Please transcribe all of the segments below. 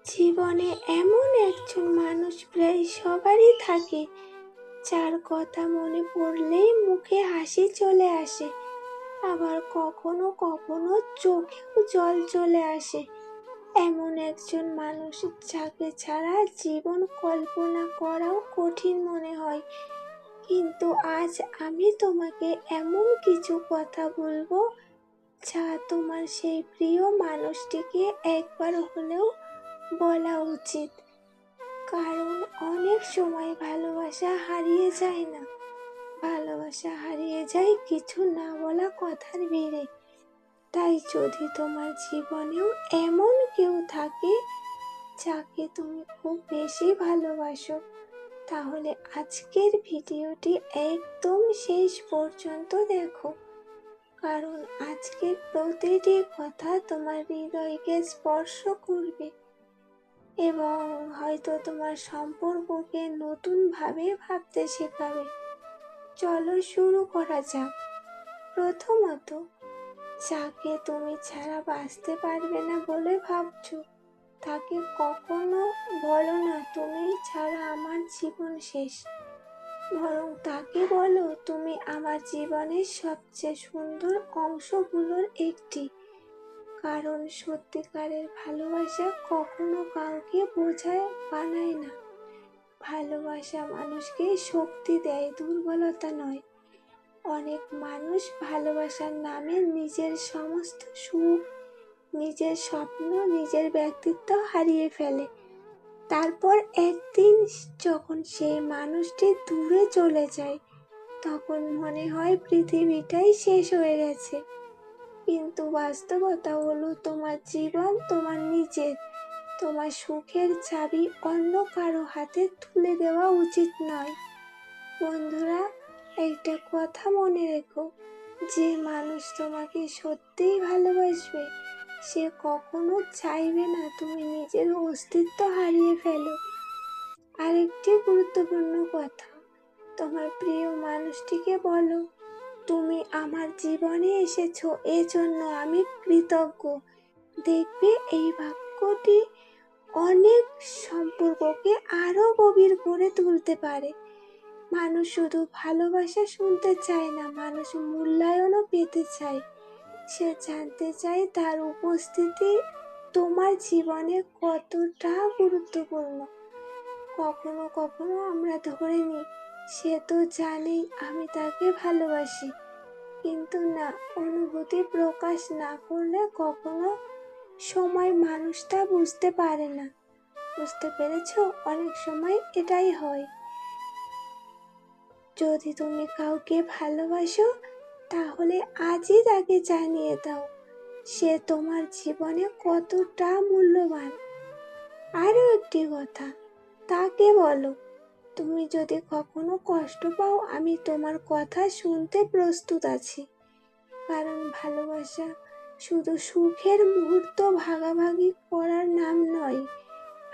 জীবনে এমন একজন মানুষ প্রায় সবারই থাকে, যার কথা মনে পড়লেই মুখে হাসি চলে আসে, আবার কখনো কখনো চোখেও জল চলে আসে। এমন একজন মানুষ যাকে ছাড়া জীবন কল্পনা করাও কঠিন মনে হয়। কিন্তু আজ আমি তোমাকে এমন কিছু কথা বলবো, যা তোমার সেই প্রিয় মানুষটিকে একবার হলেও বলা উচিত। কারণ অনেক সময় ভালোবাসা হারিয়ে যায় না, ভালোবাসা হারিয়ে যায় কিছু না বলা কথার ভিড়ে। তাই যদি তোমার জীবনেও এমন কেউ থাকে যাকে তুমি খুব বেশি ভালোবাসো, তাহলে আজকের ভিডিওটি একদম শেষ পর্যন্ত দেখো। কারণ আজকের প্রতিটি কথা তোমার হৃদয়কে স্পর্শ করবে এবং হয়তো তোমার সম্পর্ককে নতুনভাবে ভাবতে শেখাবে। চলো শুরু করা যাক। প্রথমত, যাকে তুমি ছাড়া বাঁচতে পারবে না বলে ভাবছো, তাকে কখনো বলো না তুমি ছাড়া আমার জীবন শেষ। বরং তাকে বলো তুমি আমার জীবনের সবচেয়ে সুন্দর অংশগুলোর একটি। কারণ সত্যিকারের ভালোবাসা কখনো কাউকে বোঝায় বানায় না। ভালোবাসা মানুষকে শক্তি দেয়, দুর্বলতা নয়। অনেক মানুষ ভালোবাসার নামে নিজের সমস্ত সুখ, নিজের স্বপ্ন, নিজের ব্যক্তিত্ব হারিয়ে ফেলে। তারপর একদিন যখন সেই মানুষটি দূরে চলে যায়, তখন মনে হয় পৃথিবীটাই শেষ হয়ে গেছে। কিন্তু বাস্তবতা হলো তোমার জীবন তোমার নিজের। তোমার সুখের চাবি অন্য কারো হাতে তুলে দেওয়া উচিত নয়। বন্ধুরা, একটা কথা মনে রেখো, যে মানুষ তোমাকে সত্যিই ভালোবাসবে, সে কখনো চাইবে না তুমি নিজের অস্তিত্ব হারিয়ে ফেলো। আরেকটি গুরুত্বপূর্ণ কথা, তোমার প্রিয় মানুষটিকে বলো তুমি আমার জীবনে এসেছো, এজন্য আমি কৃতজ্ঞ। দেখবে এই বাক্যটি অনেক সম্পর্ককে আরো গভীর করে তুলতে পারে। মানুষ শুধু ভালোবাসা শুনতে চায় না, মানুষ মূল্যায়নও পেতে চায়। সে জানতে চায় তার উপস্থিতি তোমার জীবনে কতটা গুরুত্বপূর্ণ। কখনো কখনো আমরা ধরে নিই সে তো জানেই আমি তাকে ভালোবাসি, কিন্তু না, অনুভূতি প্রকাশ না করলে কখনো সময় মানুষ তা বুঝতে পারে না। বুঝতে পেরেছো? অনেক সময় এটাই হয়। যদি তুমি কাউকে ভালোবাসো, তাহলে আজই তাকে জানিয়ে দাও সে তোমার জীবনে কতটা মূল্যবান। আরও একটি কথা, তাকে বলো তুমি যদি কখনো কষ্ট পাও, আমি তোমার কথা শুনতে প্রস্তুত আছি। কারণ ভালোবাসা শুধু সুখের মুহূর্ত ভাগাভাগি করার নাম নয়,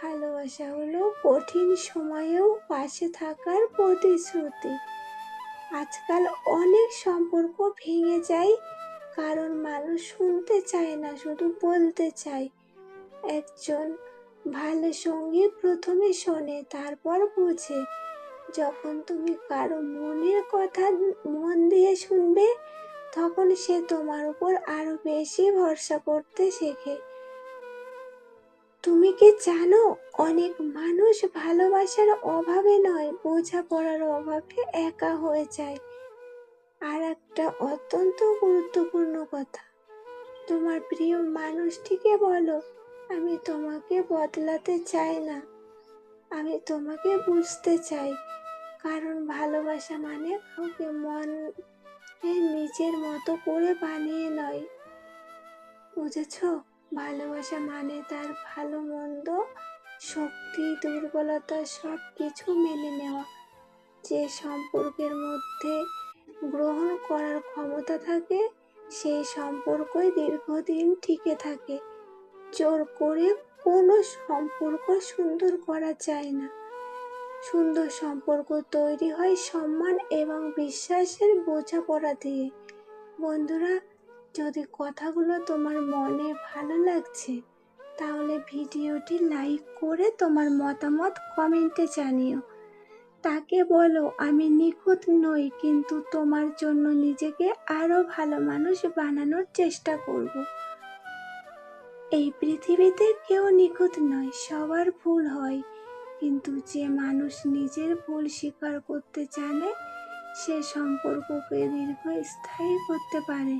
ভালোবাসা হলো কঠিন সময়েও পাশে থাকার প্রতিশ্রুতি। আজকাল অনেক সম্পর্ক ভেঙে যায় কারণ মানুষ শুনতে চায় না, শুধু বলতে চায়। একজন ভালো সঙ্গী প্রথমে শোনে, তারপর বুঝে। যখন তুমি কারো মনের কথা মন দিয়ে শুনবে, তখন সে তোমার উপর আরো বেশি ভরসা করতে শেখে। তুমি কি জানো, অনেক মানুষ ভালোবাসার অভাবে নয়, বোঝাপড়ার অভাবে একা হয়ে যায়। আর একটা অত্যন্ত গুরুত্বপূর্ণ কথা, তোমার প্রিয় মানুষটিকে বলো আমি তোমাকে বদলাতে চাই না, আমি তোমাকে বুঝতে চাই। কারণ ভালোবাসা মানে কাউকে মনে নিজের মতো করে বানিয়ে নয়। বুঝেছো? ভালোবাসা মানে তার ভালো মন্দ, শক্তি, দুর্বলতা সব কিছু মেনে নেওয়া। যে সম্পর্কের মধ্যে গ্রহণ করার ক্ষমতা থাকে, সেই সম্পর্কই দীর্ঘদিন টিকে থাকে। জোর করে কোনো সম্পর্ক সুন্দর করা যায় না। সুন্দর সম্পর্ক তৈরি হয় সম্মান এবং বিশ্বাসের বোঝাপড়া দিয়ে। বন্ধুরা, যদি কথাগুলো তোমার মনে ভালো লাগছে, তাহলে ভিডিওটি লাইক করে তোমার মতামত কমেন্টে জানিও। তাকে বলো আমি নিখুঁত নই, কিন্তু তোমার জন্য নিজেকে আরো ভালো মানুষ বানানোর চেষ্টা করব। এই পৃথিবীতে কেউ নিখুঁত নয়, সবার ভুল হয়, কিন্তু যে মানুষ নিজের ভুল স্বীকার করতে জানে সে সম্পর্ককে দীর্ঘস্থায়ী করতে পারে।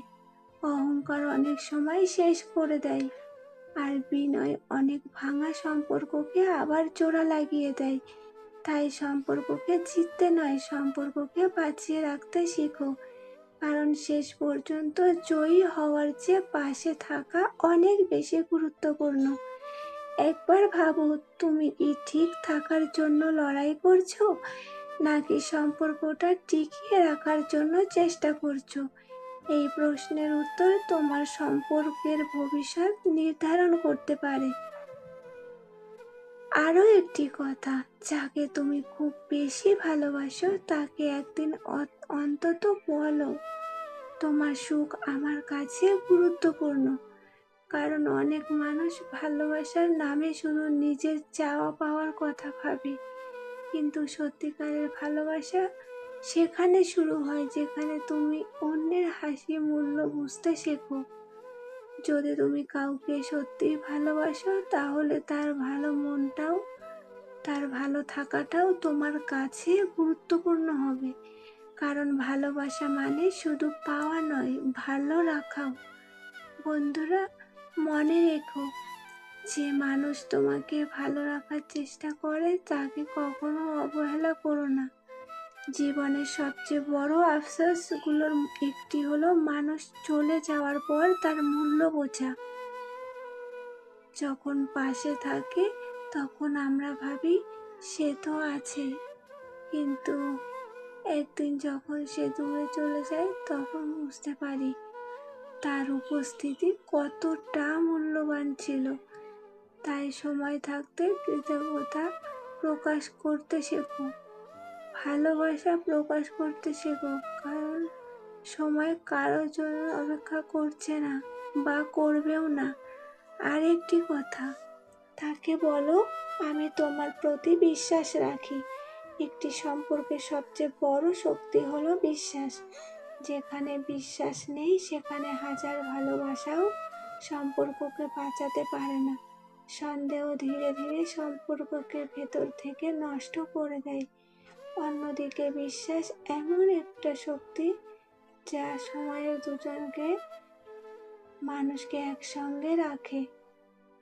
অহংকার অনেক সময় শেষ করে দেয়, আর বিনয় অনেক ভাঙা সম্পর্ককে আবার জোড়া লাগিয়ে দেয়। তাই সম্পর্ককে জিততে নয়, সম্পর্ককে বাঁচিয়ে রাখতে শিখো, কারণ শেষ পর্যন্ত জয়ী হওয়ার চেয়ে পাশে থাকা অনেক বেশি গুরুত্বপূর্ণ। একবার ভাবো, তুমি কি ঠিক থাকার জন্য লড়াই করছো, নাকি সম্পর্কটা টিকিয়ে রাখার জন্য চেষ্টা করছো? এই প্রশ্নের উত্তর তোমার সম্পর্কের ভবিষ্যৎ নির্ধারণ করতে পারে। আরও একটি কথা, যাকে তুমি খুব বেশি ভালোবাসো তাকে একদিন অন্তত বলো, তোমার সুখ আমার কাছে গুরুত্বপূর্ণ। কারণ অনেক মানুষ ভালোবাসার নামে শুধু নিজের চাওয়া পাওয়ার কথা ভাবে, কিন্তু সত্যিকারের ভালোবাসা সেখানে শুরু হয় যেখানে তুমি অন্যের হাসি মূল্য বুঝতে শেখো। যদি তুমি কাউকে সত্যিই ভালোবাসো, তাহলে তার ভালো মনটাও, তার ভালো থাকাটাও তোমার কাছে গুরুত্বপূর্ণ হবে। কারণ ভালোবাসা মানে শুধু পাওয়া নয়, ভালো রাখাও। বন্ধুরা, মনে রেখো, যে মানুষ তোমাকে ভালো রাখার চেষ্টা করে তাকে কখনো অবহেলা করো না। জীবনের সবচেয়ে বড় আফসোসগুলোর একটি হলো মানুষ চলে যাওয়ার পর তার মূল্য বোঝা। যখন পাশে থাকে তখন আমরা ভাবি সে তো আছে, কিন্তু একদিন যখন সে দূরে চলে যায় তখন বুঝতে পারি তার উপস্থিতি কতটা মূল্যবান ছিল। তাই সময় থাকতে কৃতজ্ঞতা প্রকাশ করতে শেখো, ভালোবাসা প্রকাশ করতে শেখো, কারণ সময় কারোর জন্য অপেক্ষা করছে না বা করবেও না। আর একটি কথা, তাকে বলো আমি তোমার প্রতি বিশ্বাস রাখি। একটি সম্পর্কের সবচেয়ে বড় শক্তি হলো বিশ্বাস। যেখানে বিশ্বাস নেই সেখানে হাজার ভালোবাসাও সম্পর্ককে বাঁচাতে পারে না। সন্দেহ ধীরে ধীরে সম্পর্ককে ভেতর থেকে নষ্ট করে দেয়। অন্যদিকে বিশ্বাস এমন একটা শক্তি যা সময়ে দুজনকে মানুষকে একসঙ্গে রাখে।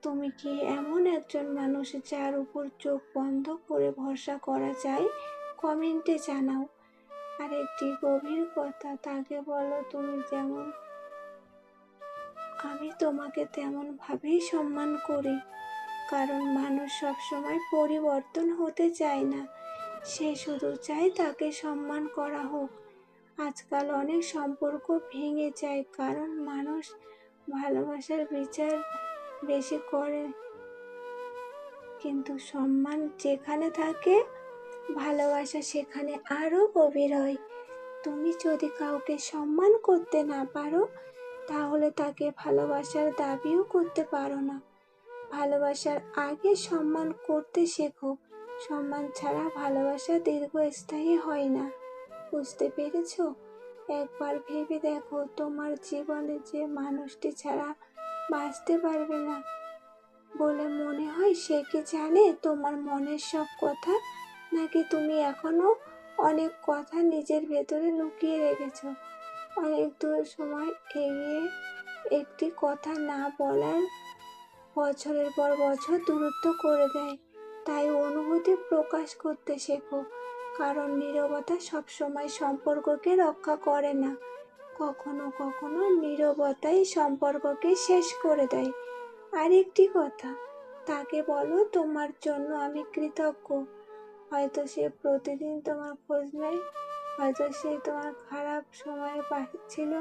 তুমি কি এমন একজন মানুষ যার উপর চোখ বন্ধ করে ভরসা করা যায়? কমেন্টে জানাও। আর একটি গভীর কথা, তাকে বলো তুমি যেমন, আমি তোমাকে তেমন ভাবেই সম্মান করি। কারণ মানুষ সবসময় পরিবর্তন হতে চায় না, সে শুধু চায় তাকে সম্মান করা হোক। আজকাল অনেক সম্পর্ক ভেঙে যায় কারণ মানুষ ভালোবাসার বিচার বেশি করে, কিন্তু সম্মান যেখানে থাকে ভালোবাসা সেখানে আরো গভীর হয়। তুমি যদি কাউকে সম্মান করতে না পারো, তাহলে তাকে ভালোবাসার দাবিও করতে পারো না। ভালোবাসার আগে সম্মান করতে শেখো। সম্মান ছাড়া ভালোবাসা দীর্ঘস্থায়ী হয় না। বুঝতে পেরেছো? একবার ভেবে দেখো, তোমার জীবনে যে মানুষটি ছাড়া বাঁচতে পারবে না বলে মনে হয়, সে কি জানে তোমার মনের সব কথা, নাকি তুমি এখনো অনেক কথা নিজের ভেতরে লুকিয়ে রেখেছ? অনেক দূর সময় এগিয়ে একটি কথা না বলার বছরের পর বছর দূরত্ব করে দেয়। তাই অনুভূতি প্রকাশ করতে শেখো, কারণ নীরবতা সবসময় সম্পর্ককে রক্ষা করে না। কখনো কখনো নীরবতাই সম্পর্ককে শেষ করে দেয়। আর একটি কথা, তাকে বলো তোমার জন্য আমি কৃতজ্ঞ। হয়তো সে প্রতিদিন তোমার খোঁজ নেয়, হয়তো সে তোমার খারাপ সময়ের পাশে ছিল,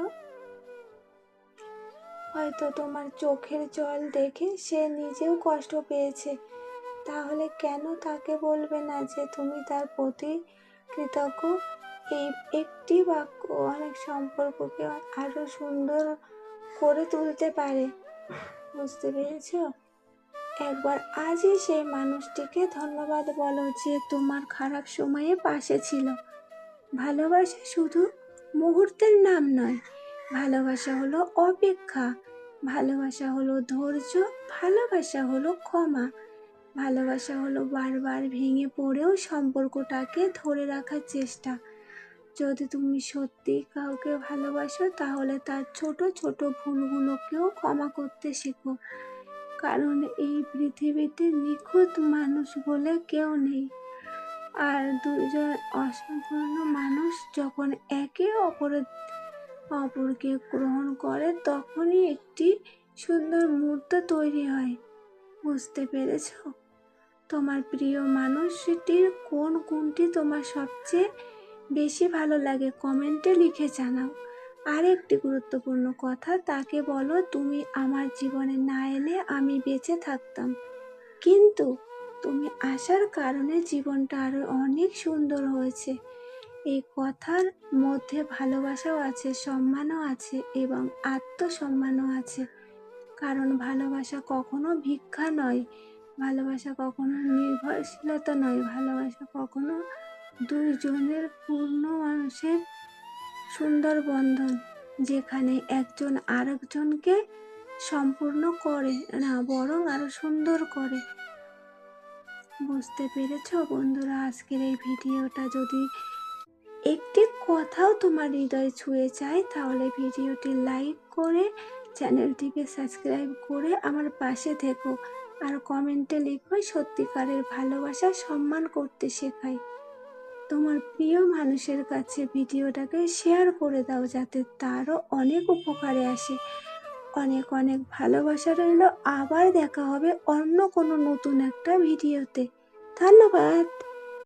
হয়তো তোমার চোখের জল দেখে সে নিজেও কষ্ট পেয়েছে। তাহলে কেন তাকে বলবে না যে তুমি তার প্রতি কৃতজ্ঞ? এই একটি বাক্য অনেক সম্পর্ককে আরো সুন্দর করে তুলতে পারে। বুঝতে পেরেছো? একবার আজই সেই মানুষটিকে ধন্যবাদ বলো যে তোমার খারাপ সময়ে পাশে ছিল। ভালোবাসা শুধু মুহূর্তের নাম নয়, ভালোবাসা হলো অপেক্ষা, ভালোবাসা হলো ধৈর্য, ভালোবাসা হলো ক্ষমা, ভালোবাসা হলো বারবার ভেঙে পড়েও সম্পর্কটাকে ধরে রাখার চেষ্টা। যদি তুমি সত্যি কাউকে ভালোবাসো তাহলে তার ছোট ছোট ভুলগুলোকেও ক্ষমা করতে শেখো, কারণ এই পৃথিবীতে নিখুঁত মানুষ বলে কেউ নেই। আর দুজন অসম্পূর্ণ মানুষ যখন একে অপরকে গ্রহণ করে তখনই একটি সুন্দর মুহূর্ত তৈরি হয়। বুঝতে পেরেছ? তোমার প্রিয় মানুষটির কোন গুণটি তোমার সবচেয়ে বেশি ভালো লাগে কমেন্টে লিখে জানাও। আর একটি গুরুত্বপূর্ণ কথা, তাকে বলো তুমি আমার জীবনে না এলে আমি বেঁচে থাকতাম, কিন্তু তুমি আসার কারণে জীবনটা আরো অনেক সুন্দর হয়েছে। এই কথার মধ্যে ভালোবাসাও আছে, সম্মানও আছে এবং আত্মসম্মানও আছে। কারণ ভালোবাসা কখনো ভিক্ষা নয়, ভালোবাসা কখনো নির্ভরশীলতা নয়, ভালোবাসা কখনো দুইজনের পূর্ণ মানুষের সুন্দর বন্ধন, যেখানে একজন আরেকজনকে সম্পূর্ণ করে না, বরং আরো সুন্দর করে। বুঝতে পেরেছ বন্ধুরা? আজকের এই ভিডিওটা যদি একটি কথাও তোমার হৃদয় ছুঁয়ে যায় তাহলে ভিডিওটি লাইক করে চ্যানেলটিকে সাবস্ক্রাইব করে আমার পাশে থেকো। আর কমেন্টে লিখো সত্যিকারের ভালোবাসা সম্মান করতে শেখাই। তোমার প্রিয় মানুষের কাছে ভিডিওটাকে শেয়ার করে দাও যাতে তারও অনেক উপকারে আসে। অনেক অনেক ভালোবাসা রইল। আবার দেখা হবে অন্য কোনো নতুন একটা ভিডিওতে। ধন্যবাদ।